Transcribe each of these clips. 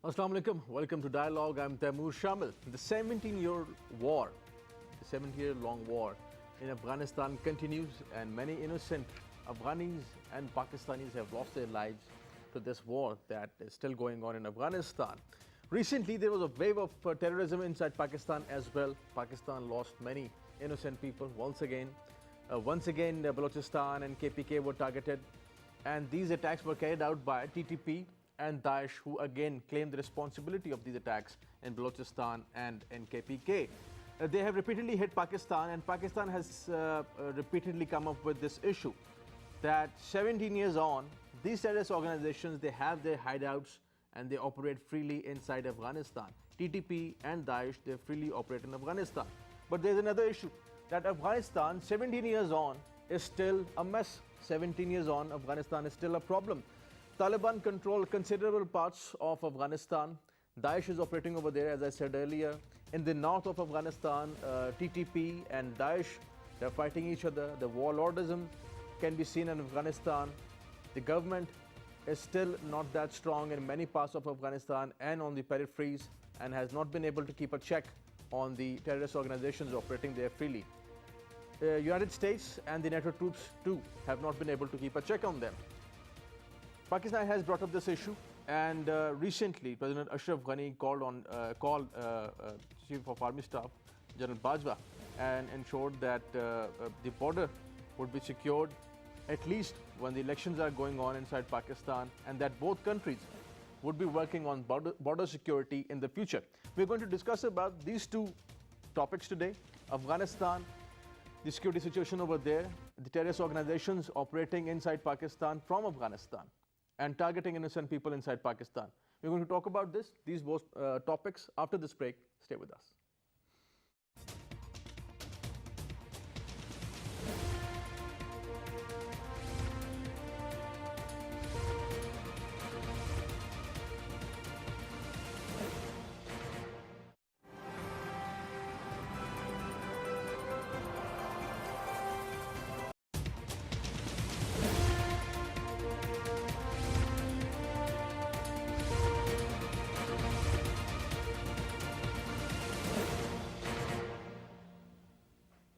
Assalamu alaikum. Welcome to Dialogue. I'm Taimour Shamil. The 17-year war, the 70-year-long war in Afghanistan continues, and many innocent Afghanis and Pakistanis have lost their lives to this war that is still going on in Afghanistan. Recently, there was a wave of terrorism inside Pakistan as well. Pakistan lost many innocent people once again. Balochistan and KPK were targeted, and these attacks were carried out by TTP and Daesh, who again claim the responsibility of these attacks in Balochistan and in KPK. They have repeatedly hit Pakistan, and Pakistan has repeatedly come up with this issue that 17 years on, these terrorist organizations, they have their hideouts and they operate freely inside Afghanistan. TTP and Daesh, they freely operate in Afghanistan. But there's another issue, that Afghanistan, 17 years on, is still a mess. 17 years on, Afghanistan is still a problem. Taliban control considerable parts of Afghanistan. Daesh is operating over there, as I said earlier. In the north of Afghanistan, TTP and Daesh, they're fighting each other. The warlordism can be seen in Afghanistan. The government is still not that strong in many parts of Afghanistan and on the peripheries, and has not been able to keep a check on the terrorist organizations operating there freely. United States and the NATO troops too have not been able to keep a check on them. Pakistan has brought up this issue, and recently President Ashraf Ghani called Chief of Army Staff General Bajwa and ensured that the border would be secured at least when the elections are going on inside Pakistan, and that both countries would be working on border security in the future. We're going to discuss about these two topics today: Afghanistan, the security situation over there, the terrorist organizations operating inside Pakistan from Afghanistan, and targeting innocent people inside Pakistan. We're going to talk about these both topics after this break. Stay with us.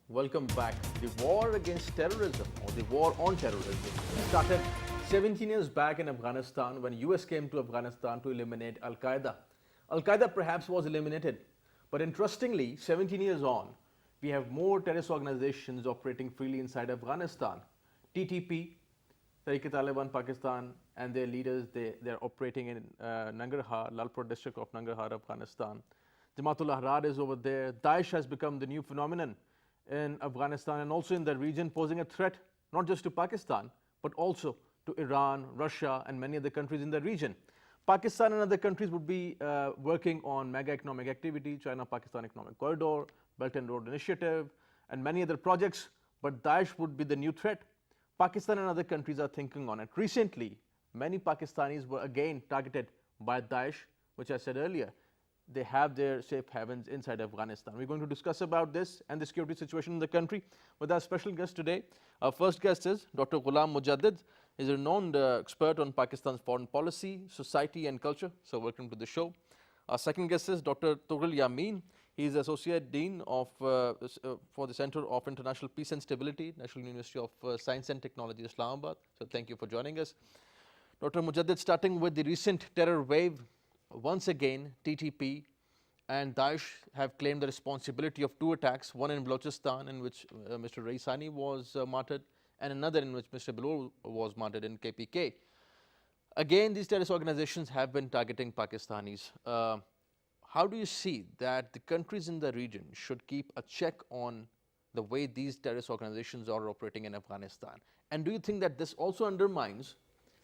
Welcome back. The war against terrorism, or the war on terrorism, started 17 years back in Afghanistan when US came to Afghanistan to eliminate Al-Qaeda. Al-Qaeda perhaps was eliminated, but interestingly, 17 years on, we have more terrorist organizations operating freely inside Afghanistan. TTP, Taliban Pakistan, and their leaders, they're operating in Nangarhar, Lalpur district of Nangarhar, Afghanistan. Jamaatul Ahrar is over there. Daesh has become the new phenomenon in Afghanistan and also in the region, posing a threat not just to Pakistan, but also to Iran, Russia, and many other countries in the region. Pakistan and other countries would be working on mega economic activity, China-Pakistan Economic Corridor, Belt and Road Initiative, and many other projects, but Daesh would be the new threat. Pakistan and other countries are thinking on it. Recently, many Pakistanis were again targeted by Daesh, which I said earlier. They have their safe havens inside Afghanistan. We're going to discuss about this and the security situation in the country with our special guest today. Our first guest is Dr. Ghulam Mujadis. He's a renowned expert on Pakistan's foreign policy, society, and culture. So welcome to the show. Our second guest is Dr. Toughral Yameen. He is Associate Dean of for the Center of International Peace and Stability, National University of Science and Technology, Islamabad. So thank you for joining us. Dr. Mujadis, starting with the recent terror wave, once again, TTP and Daesh have claimed the responsibility of two attacks, one in Balochistan in which Mr. Raisani was martyred, and another in which Mr. Bilal was martyred in KPK. Again, these terrorist organizations have been targeting Pakistanis. How do you see that the countries in the region should keep a check on the way these terrorist organizations are operating in Afghanistan? And do you think that this also undermines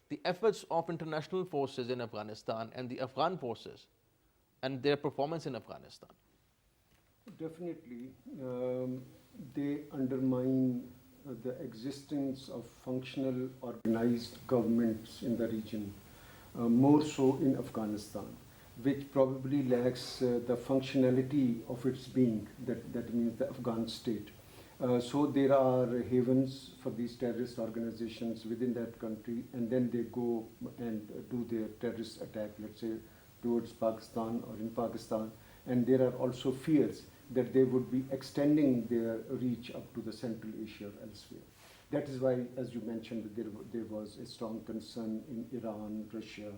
the efforts of international forces in Afghanistan and the Afghan forces and their performance in Afghanistan? Definitely, they undermine the existence of functional organized governments in the region, more so in Afghanistan, which probably lacks the functionality of its being, that means the Afghan state. So there are havens for these terrorist organizations within that country, and then they go and do their terrorist attack, let's say towards Pakistan or in Pakistan, and there are also fears that they would be extending their reach up to the Central Asia or elsewhere. That is why, as you mentioned, there was a strong concern in Iran, Russia,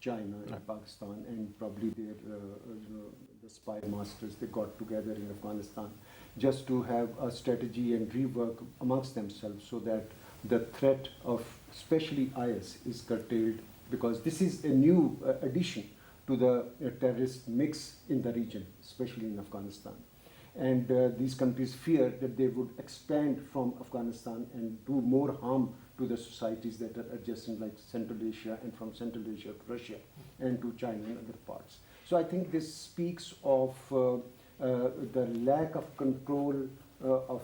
China, and Pakistan, and probably the spy masters, they got together in Afghanistan just to have a strategy and rework amongst themselves so that the threat of especially IS is curtailed, because this is a new addition to the terrorist mix in the region, especially in Afghanistan. And these countries fear that they would expand from Afghanistan and do more harm to the societies that are adjacent, like Central Asia, and from Central Asia to Russia and to China and other parts. So I think this speaks of the lack of control of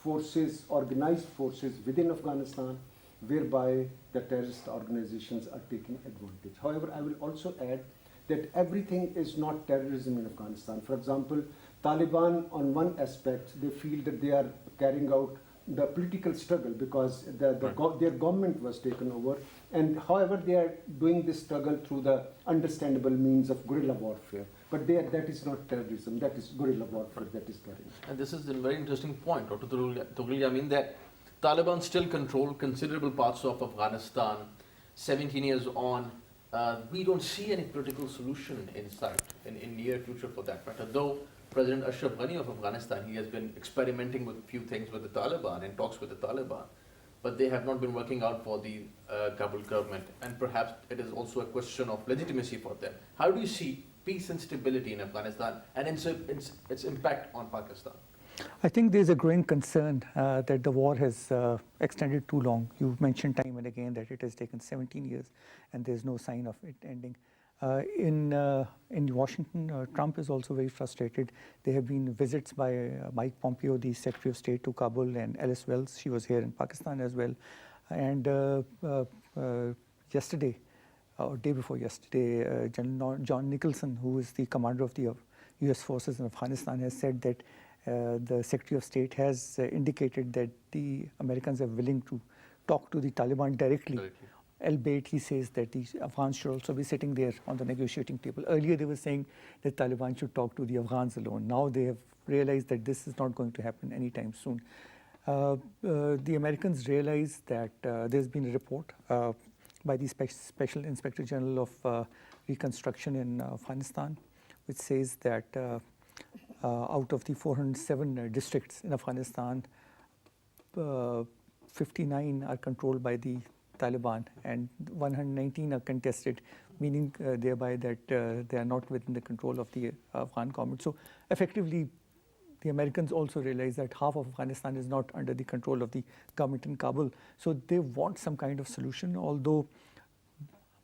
forces, organized forces within Afghanistan, whereby the terrorist organizations are taking advantage. However, I will also add that everything is not terrorism in Afghanistan. For example, Taliban, on one aspect, they feel that they are carrying out the political struggle because their government was taken over, and however they are doing this struggle through the understandable means of guerrilla warfare. But that is not terrorism, that is guerrilla warfare that is carrying. And this is a very interesting point, Dr. Toughral. I mean that Taliban still control considerable parts of Afghanistan. 17 years on, we don't see any political solution in sight in near future for that matter. Though President Ashraf Ghani of Afghanistan, he has been experimenting with a few things with the Taliban and talks with the Taliban, but they have not been working out for the Kabul government, and perhaps it is also a question of legitimacy for them. How do you see peace and stability in Afghanistan and its impact on Pakistan? I think there's a growing concern that the war has extended too long. You've mentioned time and again that it has taken 17 years and there's no sign of it ending. In Washington, Trump is also very frustrated. There have been visits by Mike Pompeo, the Secretary of State, to Kabul, and Alice Wells. She was here in Pakistan as well. And yesterday, or day before yesterday, General John Nicholson, who is the commander of the U.S. forces in Afghanistan, has said that the Secretary of State has indicated that the Americans are willing to talk to the Taliban directly. Albeit he says that the Afghans should also be sitting there on the negotiating table. Earlier they were saying that Taliban should talk to the Afghans alone. Now they have realized that this is not going to happen anytime soon. The Americans realize that there's been a report by the Special Inspector General of Reconstruction in Afghanistan, which says that out of the 407 districts in Afghanistan, 59 are controlled by the Taliban and 119 are contested, meaning thereby that they are not within the control of the Afghan government. So effectively, the Americans also realize that half of Afghanistan is not under the control of the government in Kabul. So they want some kind of solution, although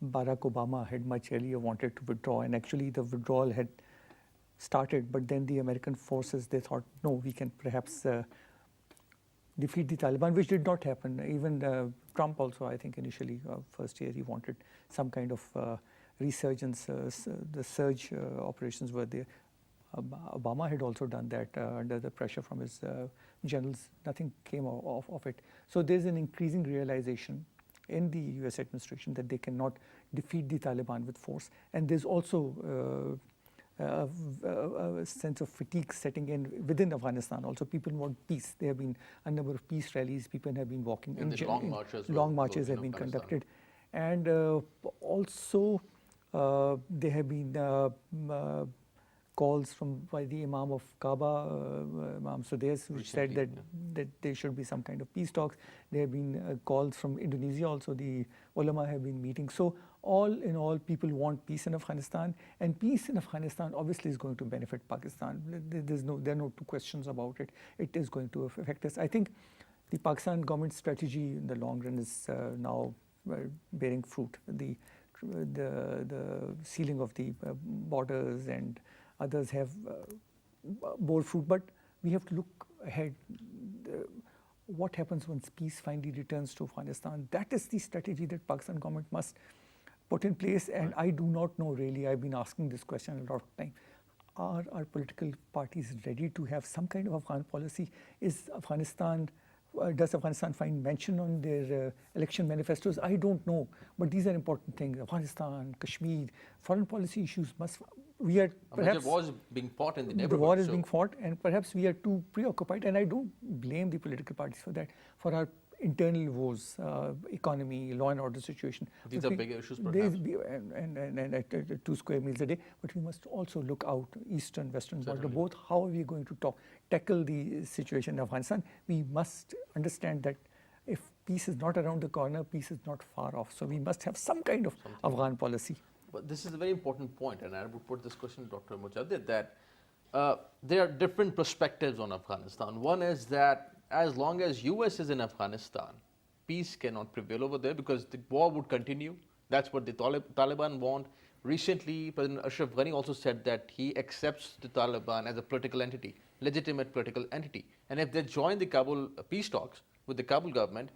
Barack Obama had much earlier wanted to withdraw, and actually the withdrawal had started, but then the American forces, they thought, no, we can perhaps defeat the Taliban, which did not happen. Even Trump also, I think initially, first year, he wanted some kind of resurgence. The surge operations were there. Obama had also done that under the pressure from his generals. Nothing came of it. So there's an increasing realization in the US administration that they cannot defeat the Taliban with force. And there's also a sense of fatigue setting in within Afghanistan. Also, people want peace. There have been a number of peace rallies. People have been walking. And the long marches. Long marches have been conducted. And also, there have been calls by the Imam of Kaaba, Imam Sudais, which said that there should be some kind of peace talks. There have been calls from Indonesia also. The ulama have been meeting. So all in all, people want peace in Afghanistan, and peace in Afghanistan obviously is going to benefit Pakistan. There are no two questions about it. It is going to affect us. I think the Pakistan government strategy in the long run is now bearing fruit. The sealing of the borders and others have bore fruit, but we have to look ahead. What happens once peace finally returns to Afghanistan? That is the strategy that Pakistan government must put in place, and I do not know really. I've been asking this question a lot of time. Are our political parties ready to have some kind of Afghan policy? Is Afghanistan does Afghanistan find mention on their election manifestos? I don't know, but these are important things. Afghanistan, Kashmir, foreign policy issues must. We are A major perhaps war is being fought in the the neighborhood. war is so being fought, and perhaps we are too preoccupied. And I don't blame the political parties for that, for our internal woes, economy, law and order situation. These But are bigger issues, there is perhaps. and 2 square meals a day. But we must also look out eastern, western border. Certainly. Both. How are we going to tackle the situation in Afghanistan? We must understand that if peace is not around the corner, peace is not far off. So we must have some kind of Afghan policy. But this is a very important point, and I would put this question to Dr. Mujadis, that there are different perspectives on Afghanistan. One is that as long as US is in Afghanistan, peace cannot prevail over there because the war would continue. That's what the Taliban want. Recently, President Ashraf Ghani also said that he accepts the Taliban as a political entity, legitimate political entity. And if they join the Kabul peace talks with the Kabul government,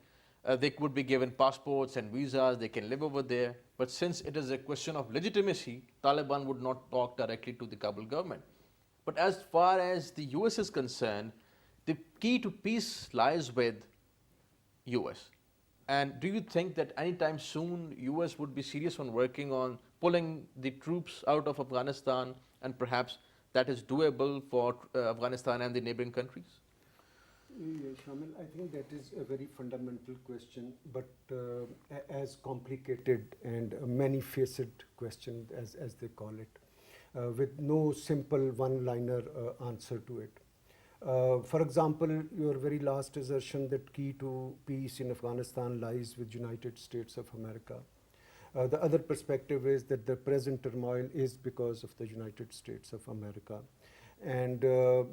they would be given passports and visas, they can live over there. But since it is a question of legitimacy, Taliban would not talk directly to the Kabul government. But as far as the US is concerned, the key to peace lies with US. And do you think that anytime soon US would be serious on working on pulling the troops out of Afghanistan, and perhaps that is doable for Afghanistan and the neighboring countries? Yeah, Shamil, I think that is a very fundamental question, but as complicated and a many-faceted question, as they call it, with no simple one-liner answer to it. For example, your very last assertion that key to peace in Afghanistan lies with United States of America. The other perspective is that the present turmoil is because of the United States of America. And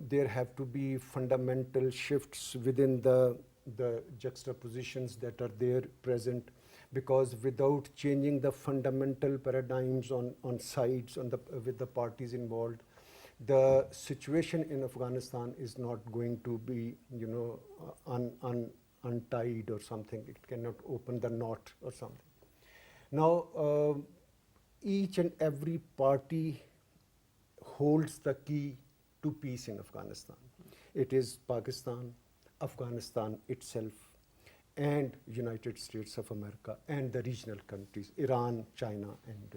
there have to be fundamental shifts within the juxtapositions that are there present, because without changing the fundamental paradigms on sides with the parties involved, the situation in Afghanistan is not going to be, untied or something. It cannot open the knot or something. Now, each and every party holds the key to peace in Afghanistan. It is Pakistan, Afghanistan itself, and United States of America, and the regional countries, Iran, China, and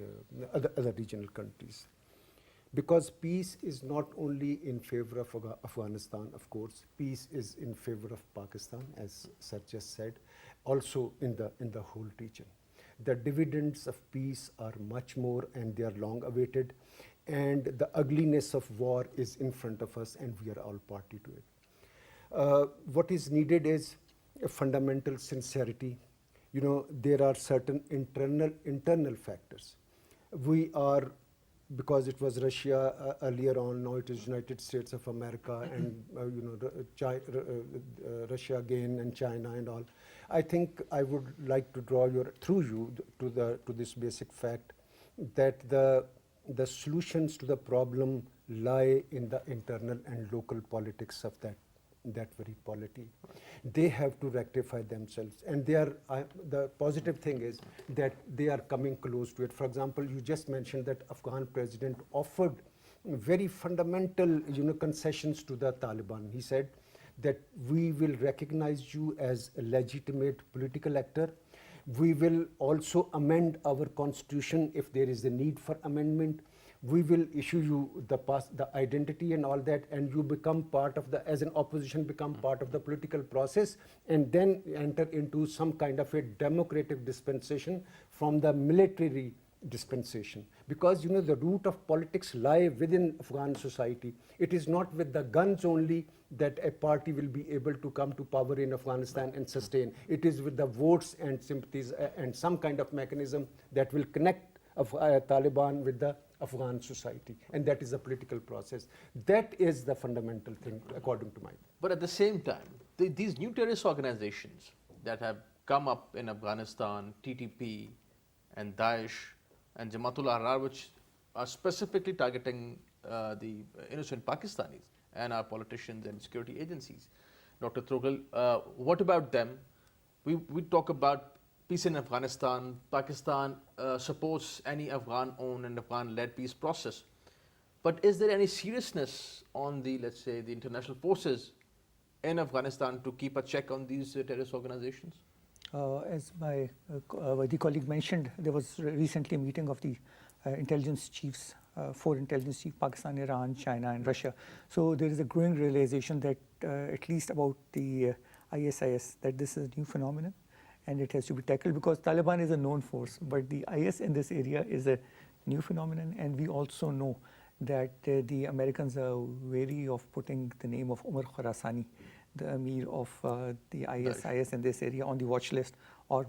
other regional countries. Because peace is not only in favor of Afghanistan, of course, peace is in favor of Pakistan, as Sir just said, also in the whole region. The dividends of peace are much more, and they are long awaited, and the ugliness of war is in front of us, and we are all party to it. What is needed is a fundamental sincerity. There are certain internal factors. We are, because it was Russia earlier on, now it is United States of America, and Russia again, and China and all. I think I would like to draw through you to this basic fact that the solutions to the problem lie in the internal and local politics of that very polity. They have to rectify themselves, and the positive thing is that they are coming close to it. For example, you just mentioned that Afghan president offered very fundamental concessions to the Taliban. He said that we will recognize you as a legitimate political actor. We will also amend our constitution if there is a need for amendment. We will issue you the identity and all that, and you become part of as an opposition, become part of the political process, and then enter into some kind of a democratic dispensation from the military dispensation. Because the root of politics lie within Afghan society. It is not with the guns only that a party will be able to come to power in Afghanistan and sustain. It is with the votes and sympathies and some kind of mechanism that will connect Taliban with the Afghan society, and that is a political process. That is the fundamental thing, according to my view. But at the same time, these new terrorist organizations that have come up in Afghanistan, TTP and Daesh and Jamatul Ahrar, which are specifically targeting the innocent Pakistanis and our politicians and security agencies. Dr. Toughral, what about them? We talk about peace in Afghanistan. Pakistan supports any Afghan-owned and Afghan-led peace process. But is there any seriousness on the, let's say, the international forces in Afghanistan to keep a check on these terrorist organizations? As my the colleague mentioned, there was recently a meeting of the intelligence chiefs, 4 intelligence chiefs, Pakistan, Iran, China, and Russia. So there is a growing realization that at least about the ISIS, that this is a new phenomenon and it has to be tackled, because Taliban is a known force, but the IS in this area is a new phenomenon. And we also know that the Americans are wary of putting the name of Umar Khorasani, the Emir of the ISIS in this area, on the watch list, or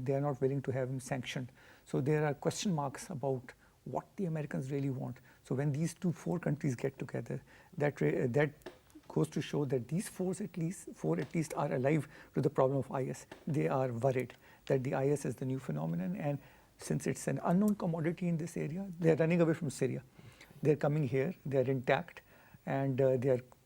they are not willing to have him sanctioned. So there are question marks about what the Americans really want. So when these 4 countries get together, that goes to show that these 4 at least are alive to the problem of IS. They are worried that the IS is the new phenomenon, and since it's an unknown commodity in this area, they are running away from Syria. They're coming here, they're intact, and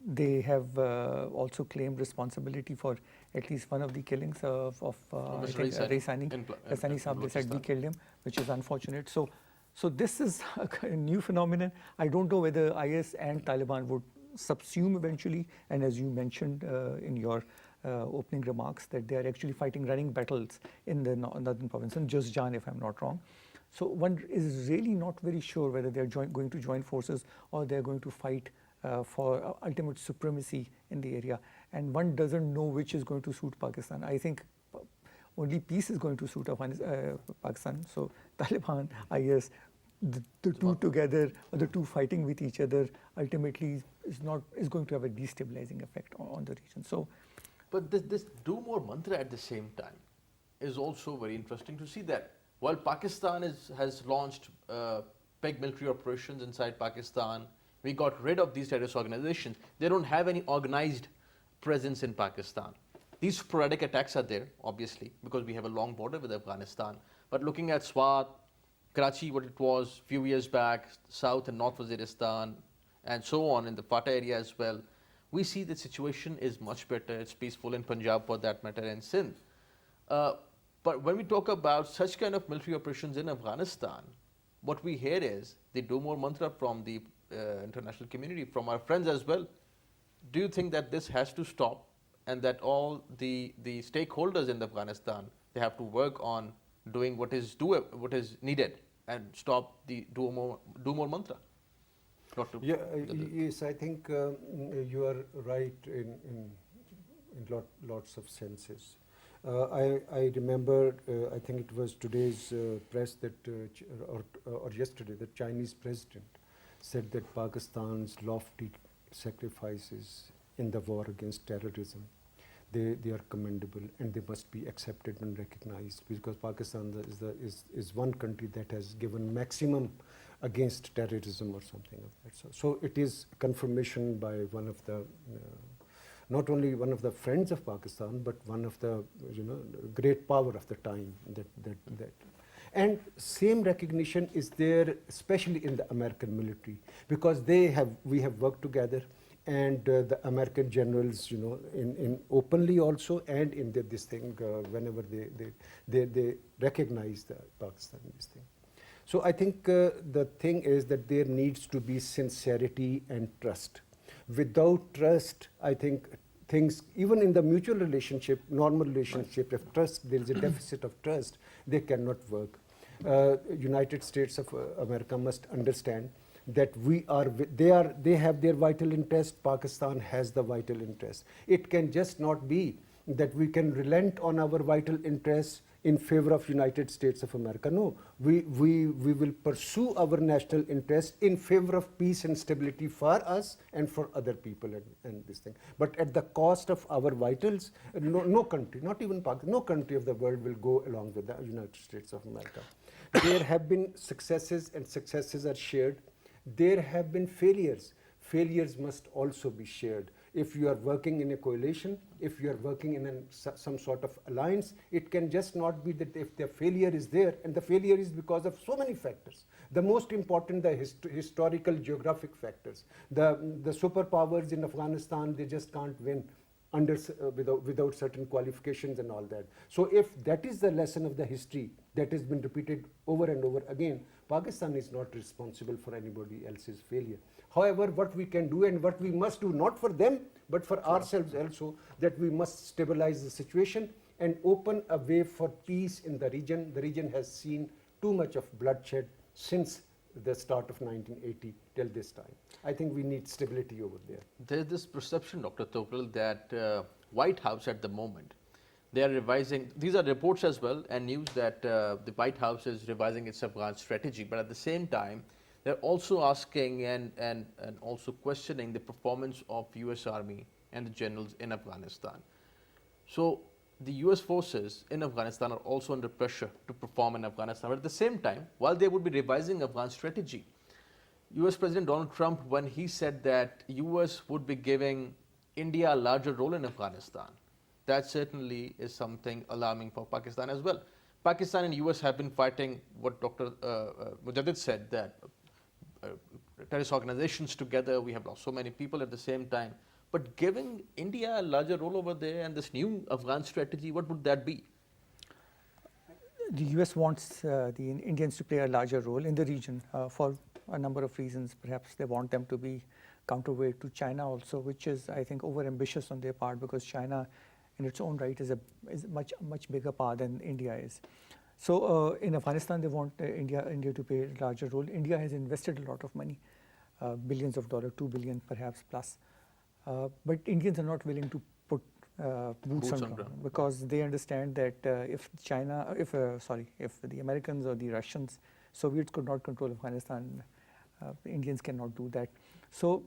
they have also claimed responsibility for at least one of the killings of I think Raisani Saab. They said we killed him, which is unfortunate. So this is a new phenomenon. I don't know whether IS and Taliban would subsume eventually, and as you mentioned in your opening remarks, that they are actually fighting running battles in the northern province, in Juzjan, if I'm not wrong. So one is really not very sure whether they're going to join forces or they're going to fight for ultimate supremacy in the area. And one doesn't know which is going to suit Pakistan. I think only peace is going to suit Pakistan. So Taliban, IS, the two together, or the 2 fighting with each other, ultimately is going to have a destabilizing effect on the region. So, but this do more mantra at the same time is also very interesting to see that while Pakistan has launched big military operations inside Pakistan, we got rid of these terrorist organizations. They don't have any organized presence in Pakistan. These sporadic attacks are there, obviously, because we have a long border with Afghanistan. But looking at Swat, Karachi, what it was a few years back, South and North Waziristan, and so on in the Fatah area as well, we see the situation is much better. It's peaceful in Punjab, for that matter, and Sindh. But when we talk about such kind of military operations in Afghanistan, what we hear is they do more mantra from the international community, from our friends as well. Do you think that this has to stop, and that all the stakeholders in Afghanistan, they have to work on doing what is needed and stop the do more mantra? Yes, I think you are right in lots of senses. I remember, I think it was today's press that, or yesterday, the Chinese president said that Pakistan's lofty sacrifices in the war against terrorism, they are commendable and they must be accepted and recognized, because Pakistan is one country that has given maximum against terrorism or something of that. So it is confirmation by one of the not only one of the friends of Pakistan, but one of the great power of the time that. And same recognition is there, especially in the American military, because we have worked together, and the American generals, in openly also, and in this thing, whenever they recognize the Pakistan this thing. So I think the thing is that there needs to be sincerity and trust. Without trust, I think things, even in the mutual relationship, normal relationship, if trust, there is a deficit of trust, they cannot work. United States of America must understand that they have their vital interest, Pakistan has the vital interest. It can just not be that we can relent on our vital interests in favor of United States of America. No, we will pursue our national interest in favor of peace and stability for us and for other people and this thing. But at the cost of our vitals, no country, not even Pakistan, no country of the world will go along with the United States of America. There have been successes, and successes are shared. There have been failures. Failures must also be shared. If you are working in a coalition, if you are working in some sort of alliance, it can just not be that if the failure is there, and the failure is because of so many factors. The most important, the historical geographic factors. The superpowers in Afghanistan, they just can't win without certain qualifications and all that. So if that is the lesson of the history that has been repeated over and over again, Pakistan is not responsible for anybody else's failure. However, what we can do and what we must do, not for them, but for ourselves also, that we must stabilize the situation and open a way for peace in the region. The region has seen too much of bloodshed since the start of 1980 till this time. I think we need stability over there. There's this perception, Dr. Toughral, that White House at the moment, they are revising, these are reports as well and news that the White House is revising its Afghan strategy, but at the same time, they're also asking and also questioning the performance of US Army and the generals in Afghanistan. So the US forces in Afghanistan are also under pressure to perform in Afghanistan. But at the same time, while they would be revising Afghan strategy, US President Donald Trump, when he said that US would be giving India a larger role in Afghanistan, that certainly is something alarming for Pakistan as well. Pakistan and US have been fighting what Dr. Mujadis said, that terrorist organizations together, we have lost so many people at the same time. But giving India a larger role over there and this new Afghan strategy, what would that be? The US wants the Indians to play a larger role in the region for a number of reasons. Perhaps they want them to be counterweight to China also, which is, I think, over-ambitious on their part, because China in its own right is a much bigger power than India is. So in Afghanistan, they want India to play a larger role. India has invested a lot of money, billions of dollars, 2 billion perhaps plus. But Indians are not willing to put boots on ground, because they understand that if the Americans or the Russians, Soviets could not control Afghanistan, Indians cannot do that. So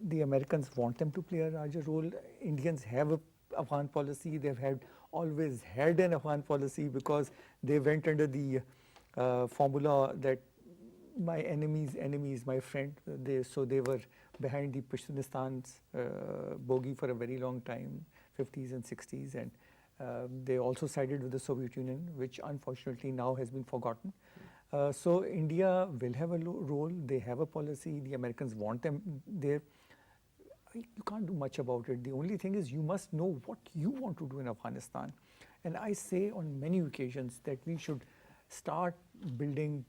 the Americans want them to play a larger role. Indians have a Afghan policy. They've always had an Afghan policy, because they went under the formula that my enemy's enemy is my friend. So they were behind the Pashtunistan bogey for a very long time, 50s and 60s, and they also sided with the Soviet Union, which unfortunately now has been forgotten. So India will have a role. They have a policy. The Americans want them there. You can't do much about it. The only thing is you must know what you want to do in Afghanistan. And I say on many occasions that we should start building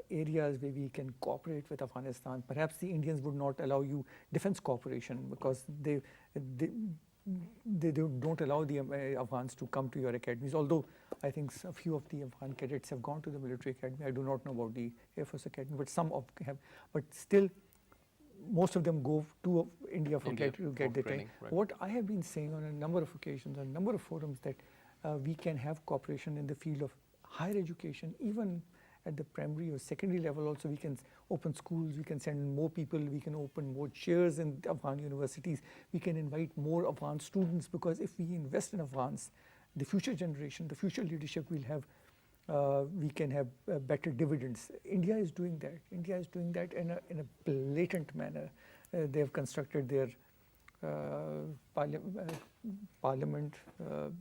areas where we can cooperate with Afghanistan. Perhaps the Indians would not allow you defense cooperation, because they don't allow the Afghans to come to your academies. Although I think a few of the Afghan cadets have gone to the military academy. I do not know about the Air Force Academy, but some have. But still, most of them go to India to get the training. Right. What I have been saying on a number of occasions, on a number of forums, that we can have cooperation in the field of higher education, even at the primary or secondary level. Also, we can open schools, we can send more people, we can open more chairs in Afghan universities, we can invite more Afghan students, because if we invest in Afghans, the future generation, the future leadership will have, we can have better dividends. India is doing that. India is doing that in a blatant manner. They have constructed their parliament.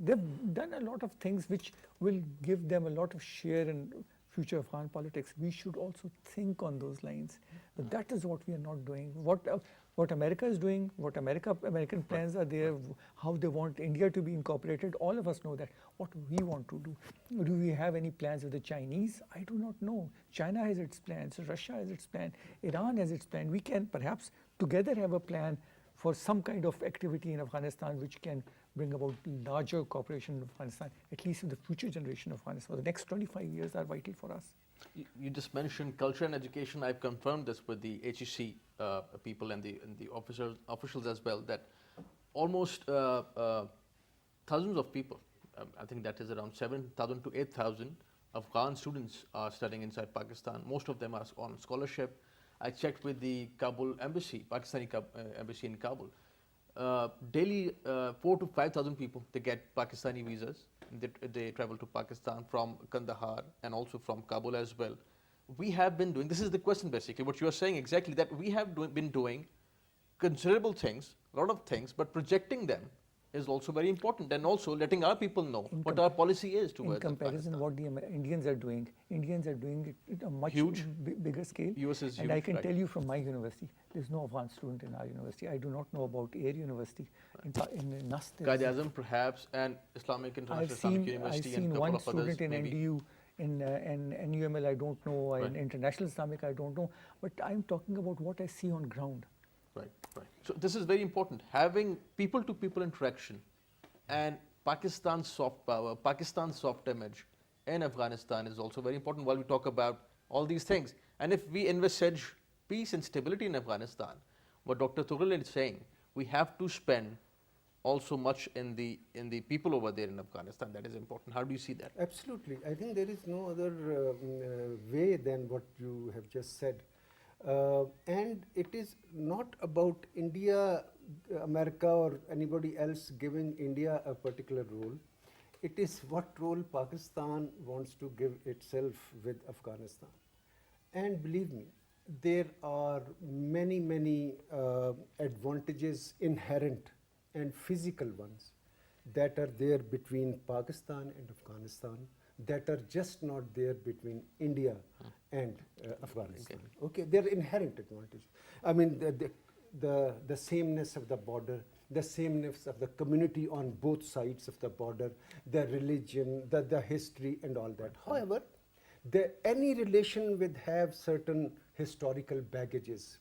They've done a lot of things which will give them a lot of share in future Afghan politics. We should also think on those lines. But that is what we are not doing. What America is doing, what American plans are there, how they want India to be incorporated, all of us know that. What we want to do. Do we have any plans with the Chinese? I do not know. China has its plans, Russia has its plan, Iran has its plan. We can perhaps together have a plan for some kind of activity in Afghanistan which can bring about larger cooperation in Afghanistan, at least in the future generation of Afghanistan. The next 25 years are vital for us. You just mentioned culture and education. I've confirmed this with the HEC people and the officials as well, that almost thousands of people, I think that is around 7,000 to 8,000 Afghan students are studying inside Pakistan. Most of them are on scholarship. I checked with the Kabul embassy, Pakistani embassy in Kabul. Daily 4,000 to 5,000 people, they get Pakistani visas. They travel to Pakistan from Kandahar and also from Kabul as well. We have been doing, this is the question basically, what you are saying exactly, that we have been doing considerable things, a lot of things, but projecting them is also very important, and also letting our people know In what com- our policy is In towards comparison, Afghanistan. what the Indians are doing it at a much Huge. bigger scale. US is And I huge, can right. tell you from my university, there's no Afghan student in our university. I do not know about Air University. In NAS, Qaid-e-Azam perhaps, and Islamic International Islamic I've University and seen a couple one of others student in maybe. NDU, in NUML, I don't know, Right. in International Islamic, I don't know. But I'm talking about what I see on ground. Right, right. So this is very important. Having people-to-people interaction and Pakistan's soft power, Pakistan's soft image in Afghanistan is also very important while we talk about all these things. And if we envisage peace and stability in Afghanistan, what Dr. Toughral is saying, we have to spend also much in the people over there in Afghanistan. That is important. How do you see that? Absolutely. I think there is no other way than what you have just said. And it is not about India, America, or anybody else giving India a particular role. It is what role Pakistan wants to give itself with Afghanistan. And believe me, there are many advantages inherent and physical ones that are there between Pakistan and Afghanistan that are just not there between India and Afghanistan. Okay, they're inherent advantages. I mean, the sameness of the border, the sameness of the community on both sides of the border, the religion, the history, and all that. However, any relation will have certain historical baggages,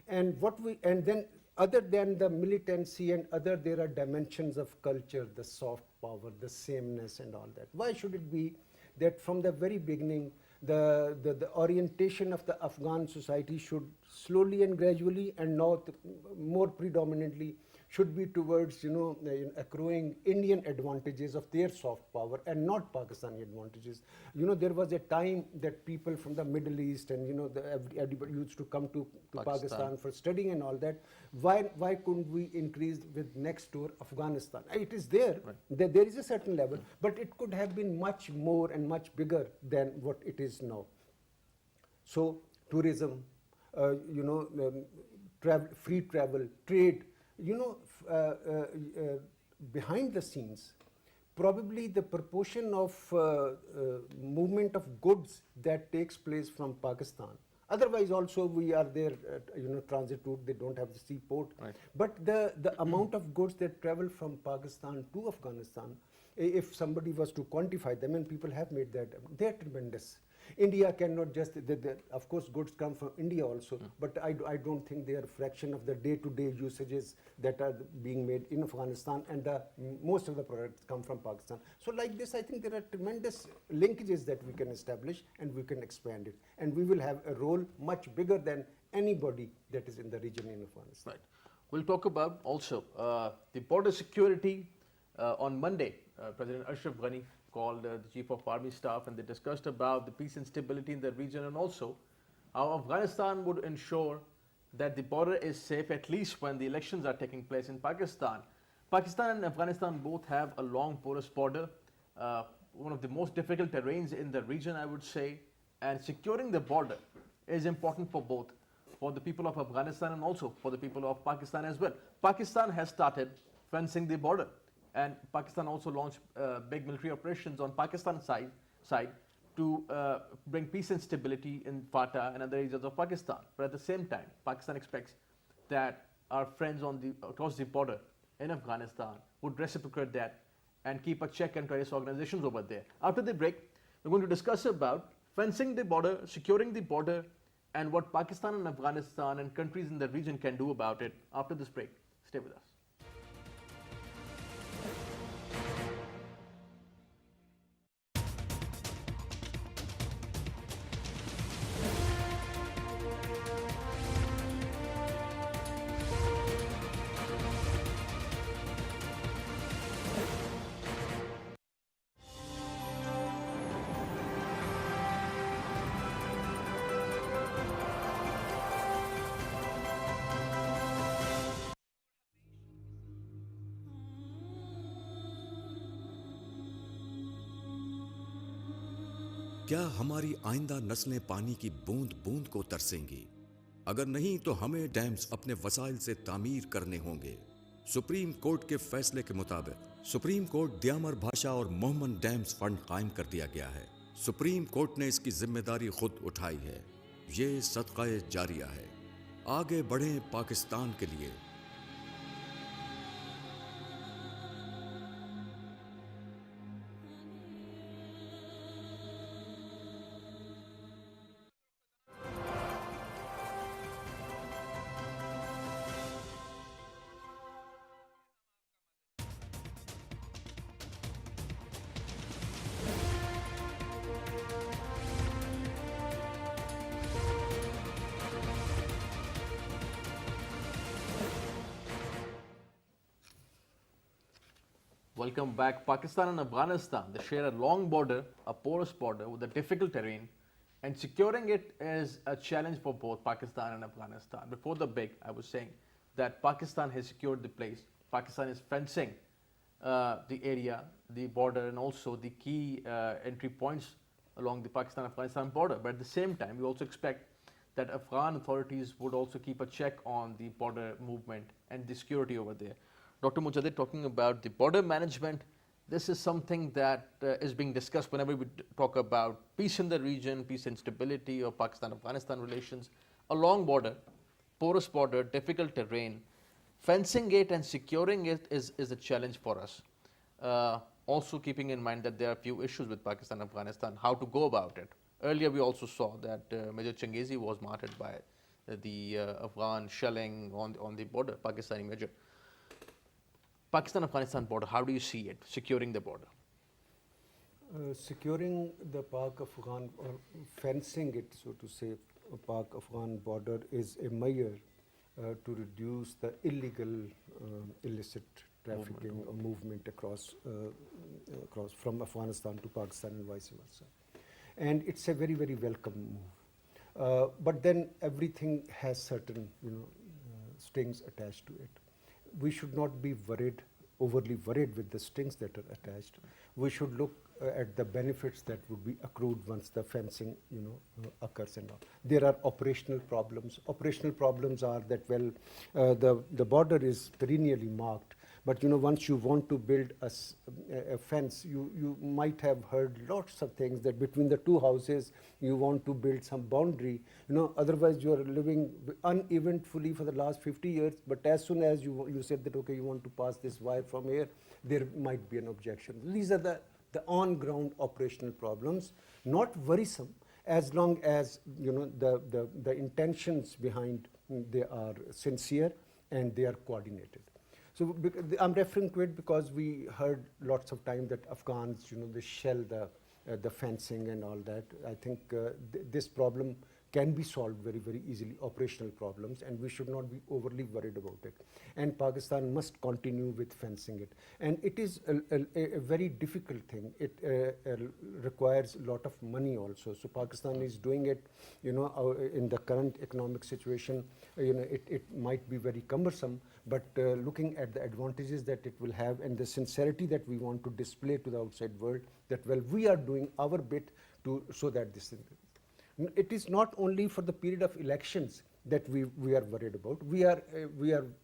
and then other than the militancy and there are dimensions of culture, the soft power, the sameness, and all that. Why should it be that from the very beginning the orientation of the Afghan society should slowly and gradually, and now more predominantly, should be towards accruing Indian advantages of their soft power and not Pakistani advantages. There was a time that people from the Middle East and everybody used to come to Pakistan for studying and all that. Why couldn't we increase with next door Afghanistan? It is there. Right. There is a certain level, but it could have been much more and much bigger than what it is now. So tourism, free travel, trade, behind the scenes, probably the proportion of movement of goods that takes place from Pakistan. Otherwise, also we are there, transit route. They don't have the seaport. Right. But the amount of goods that travel from Pakistan to Afghanistan, if somebody was to quantify them, and people have made that, they're tremendous. India cannot just, of course goods come from India also, but I don't think they are a fraction of the day-to-day usages that are being made in Afghanistan, and most of the products come from Pakistan. So like this, I think there are tremendous linkages that we can establish, and we can expand it, and we will have a role much bigger than anybody that is in the region in Afghanistan. Right. We'll talk about also the border security. On Monday, President Ashraf Ghani called the Chief of Army Staff, and they discussed about the peace and stability in the region, and also how Afghanistan would ensure that the border is safe, at least when the elections are taking place in Pakistan. Pakistan and Afghanistan both have a long porous border, one of the most difficult terrains in the region, I would say, and securing the border is important for both, for the people of Afghanistan and also for the people of Pakistan as well. Pakistan has started fencing the border, and Pakistan also launched big military operations on Pakistan's side to bring peace and stability in FATA and other areas of Pakistan. But at the same time, Pakistan expects that our friends across the border in Afghanistan would reciprocate that and keep a check and trace organizations over there. After the break, we're going to discuss about fencing the border, securing the border, and what Pakistan and Afghanistan and countries in the region can do about it. After this break, stay with us. क्या हमारी आइंदा नस्लें पानी की बूंद बूंद को तरसेंगी? अगर नहीं तो हमें डैम्स अपने वसाइल से तामीर करने होंगे। सुप्रीम कोर्ट के फैसले के मुताबिक सुप्रीम कोर्ट द्यामर भाषा और मोहम्मद डैम्स फंड कायम कर दिया गया है। सुप्रीम कोर्ट ने इसकी जिम्मेदारी खुद उठाई है। ये सदक़ा जारिया है। आगे बढ़ें पाकिस्तान के लिए। Welcome back. Pakistan and Afghanistan, they share a long border, a porous border with a difficult terrain, and securing it is a challenge for both Pakistan and Afghanistan. Before the break, I was saying that Pakistan has secured the place. Pakistan is fencing the area, the border, and also the key entry points along the Pakistan-Afghanistan border. But at the same time, we also expect that Afghan authorities would also keep a check on the border movement and the security over there. Dr. Mujadis, talking about the border management, this is something that is being discussed whenever we talk about peace in the region, peace and stability, or Pakistan-Afghanistan relations. A long border, porous border, difficult terrain, fencing it and securing it is a challenge for us. Also keeping in mind that there are a few issues with Pakistan and Afghanistan, how to go about it. Earlier we also saw that Major Changezi was martyred by the Afghan shelling on the border, Pakistani Major. Pakistan-Afghanistan border, how do you see it, securing the border? Securing the Pak-Afghan, or fencing it, so to say, Pak-Afghan border is a measure to reduce the illegal, illicit trafficking or movement across from Afghanistan to Pakistan and vice versa. And it's a very, very welcome move. But then everything has certain, strings attached to it. We should not be overly worried with the strings that are attached. We should look at the benefits that would be accrued once the fencing, occurs and all. There are operational problems. Operational problems are that, well, the border is perennially marked, but once you want to build a fence, you might have heard lots of things that between the two houses you want to build some boundary. Otherwise you are living uneventfully for the last 50 years. But as soon as you said that, okay, you want to pass this wire from here, there might be an objection. These are the on-ground operational problems, not worrisome as long as the intentions behind they are sincere and they are coordinated. So I'm referring to it because we heard lots of time that Afghans, they shell the fencing and all that. I think this problem can be solved very, very easily, operational problems, and we should not be overly worried about it. And Pakistan must continue with fencing it. And it is a very difficult thing. It requires a lot of money also. So Pakistan is doing it, in the current economic situation, it might be very cumbersome, but looking at the advantages that it will have and the sincerity that we want to display to the outside world, that, well, we are doing our bit so that this thing. It is not only for the period of elections that we are worried about. We are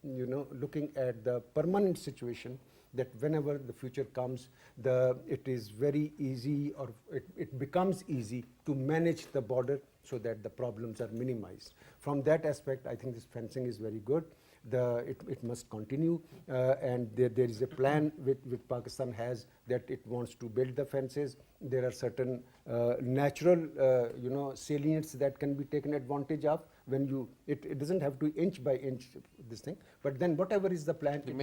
looking at the permanent situation that whenever the future comes, it is very easy, or it becomes easy to manage the border so that the problems are minimized. From that aspect, I think this fencing is very good. It must continue, and there is a plan which Pakistan has, that it wants to build the fences. There are certain natural salients that can be taken advantage of when it doesn't have to inch by inch this thing, but then whatever is the plan, the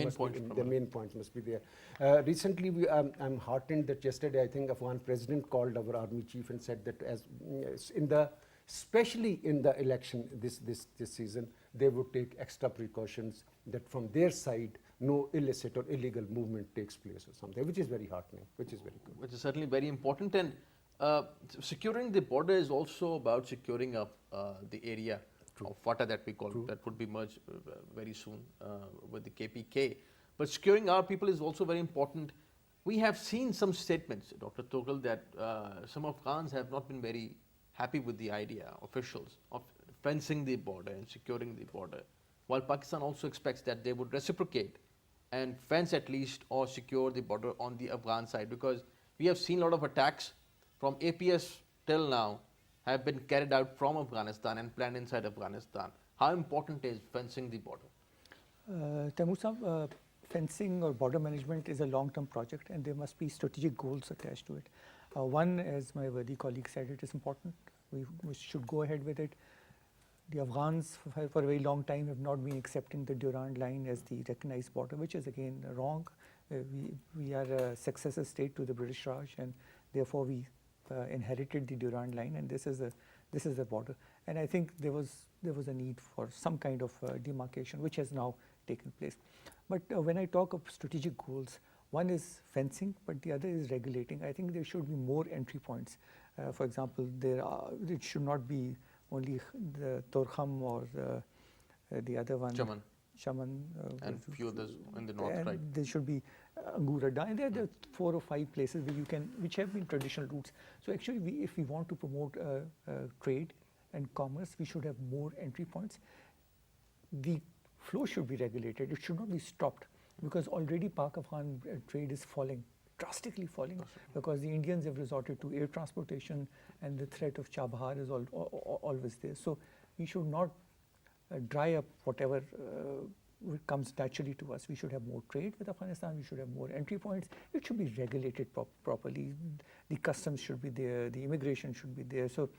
main points must be there. Recently I'm heartened that yesterday I think Afghan president called our army chief and said that especially in the election this season, they would take extra precautions that from their side no illicit or illegal movement takes place or something, which is very heartening, which is very good. Which is certainly very important. And securing the border is also about securing up the area of FATA that we call, that would be merged very soon with the KPK. But securing our people is also very important. We have seen some statements, Dr. Toughral, that some Afghans have not been very happy with the idea, officials, of fencing the border and securing the border, while Pakistan also expects that they would reciprocate and fence at least or secure the border on the Afghan side? Because we have seen a lot of attacks from APS till now have been carried out from Afghanistan and planned inside Afghanistan. How important is fencing the border? Taimour Sahab, fencing or border management is a long-term project, and there must be strategic goals attached to it. One, as my worthy colleague said, it is important. We should go ahead with it. The Afghans for a very long time have not been accepting the Durand line as the recognized border, which is again wrong. We are a successor state to the British Raj, and therefore we inherited the Durand line, and this is the border. And I think there was a need for some kind of demarcation, which has now taken place. But when I talk of strategic goals, one is fencing, but the other is regulating. I think there should be more entry points. For example, it should not be only the Toughral or the other one, Shaman, and few others in the north, right? There should be Angura, and there are 4 or 5 places where which have been traditional routes. So actually, if we want to promote trade and commerce, we should have more entry points. The flow should be regulated. It should not be stopped, because already Pak-Afghan trade is falling, drastically falling, because the Indians have resorted to air transportation, and the threat of Chabahar is always there. So we should not dry up whatever comes naturally to us. We should have more trade with Afghanistan. We should have more entry points. It should be regulated properly. The customs should be there. The immigration should be there. So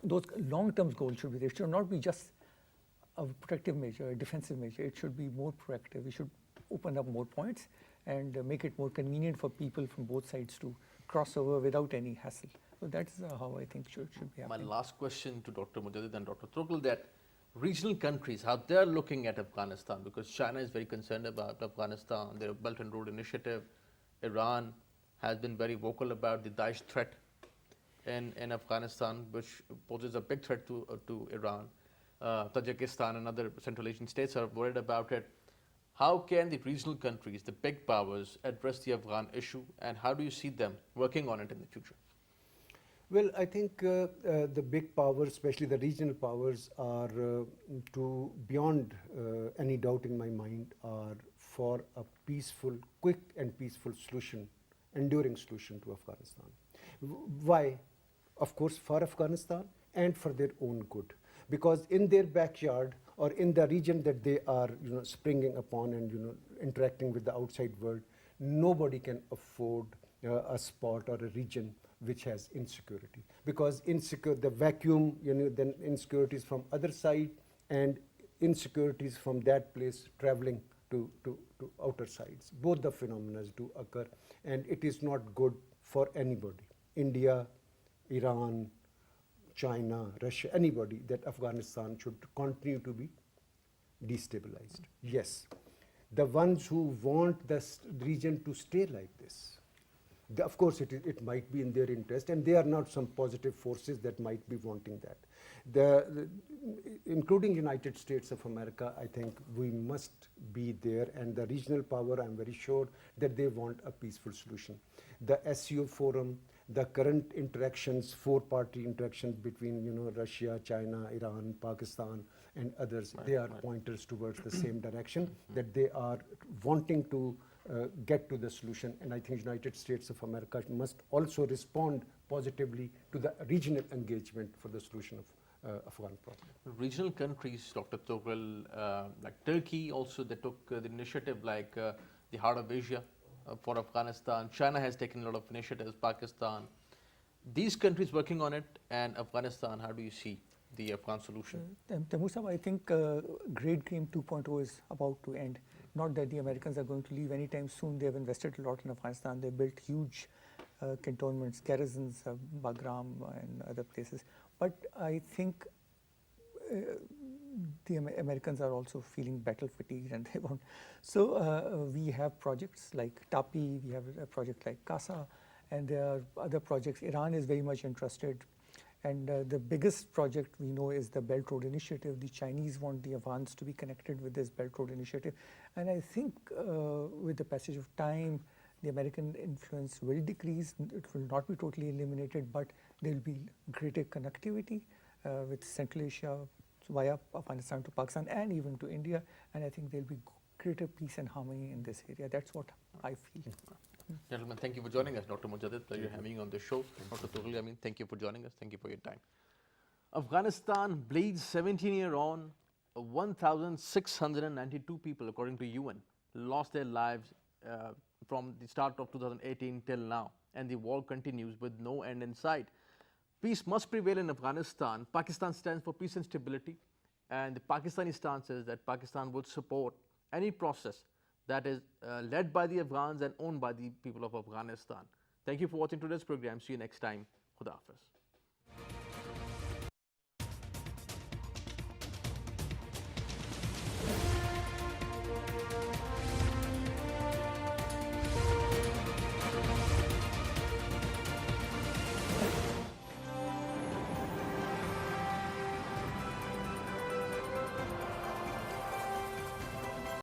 those long-term goals should be there. It should not be just a protective measure, a defensive measure. It should be more proactive. We should open up more points and make it more convenient for people from both sides to cross over without any hassle. So that's how I think should be happening. My last question to Dr. Mujadis and Dr. Toughral, that regional countries, how they're looking at Afghanistan, because China is very concerned about Afghanistan, their Belt and Road Initiative. Iran has been very vocal about the Daesh threat in Afghanistan, which poses a big threat to Iran. Tajikistan and other Central Asian states are worried about it. How can the regional countries, the big powers, address the Afghan issue, and how do you see them working on it in the future? Well, I think the big powers, especially the regional powers, are beyond any doubt in my mind, are for a peaceful, quick and peaceful solution, enduring solution to Afghanistan. Why? Of course, for Afghanistan and for their own good. Because in their backyard or in the region that they are springing upon and interacting with the outside world, nobody can afford a spot or a region which has insecurity, because the vacuum, then insecurities from other side and insecurities from that place traveling to outer sides. Both the phenomena do occur, and it is not good for anybody. India, Iran, China, Russia, anybody, that Afghanistan should continue to be destabilized. Yes, the ones who want the region to stay like this, of course it might be in their interest, and they are not some positive forces that might be wanting that. Including United States of America, I think we must be there, and the regional power, I'm very sure that they want a peaceful solution. The SCO forum, the current interactions, 4-party interactions between Russia, China, Iran, Pakistan, and others, they are pointers towards the same direction, that they are wanting to get to the solution. And I think United States of America must also respond positively to the regional engagement for the solution of Afghan problem. Regional countries, Dr. Toughral, like Turkey also, they took the initiative, like the Heart of Asia for Afghanistan. China has taken a lot of initiatives, Pakistan. These countries working on it, and Afghanistan, how do you see the Afghan solution? Taimour Sahab, I think Great Game 2.0 is about to end. Not that the Americans are going to leave anytime soon. They have invested a lot in Afghanistan. They built huge cantonments, garrisons, Bagram and other places. But I think the Americans are also feeling battle fatigue, and they want. So we have projects like TAPI, we have a project like CASA, and there are other projects. Iran is very much interested. And the biggest project we know is the Belt Road Initiative. The Chinese want the Afghans to be connected with this Belt Road Initiative. And I think with the passage of time, the American influence will decrease. It will not be totally eliminated, but there will be greater connectivity with Central Asia via Afghanistan to Pakistan and even to India. And I think there will be greater peace and harmony in this area. That's what I feel. Gentlemen, thank you for joining us. Dr. Mujadis, pleasure having you on the show. Dr. Toughral, Yameen, thank you for joining us. Thank you for your time. Afghanistan bleeds 17-year on. 1,692 people, according to UN, lost their lives from the start of 2018 till now. And the war continues with no end in sight. Peace must prevail in Afghanistan. Pakistan stands for peace and stability. And the Pakistani stance is that Pakistan would support any process that is led by the Afghans and owned by the people of Afghanistan. Thank you for watching today's program. See you next time. Khuda Hafiz.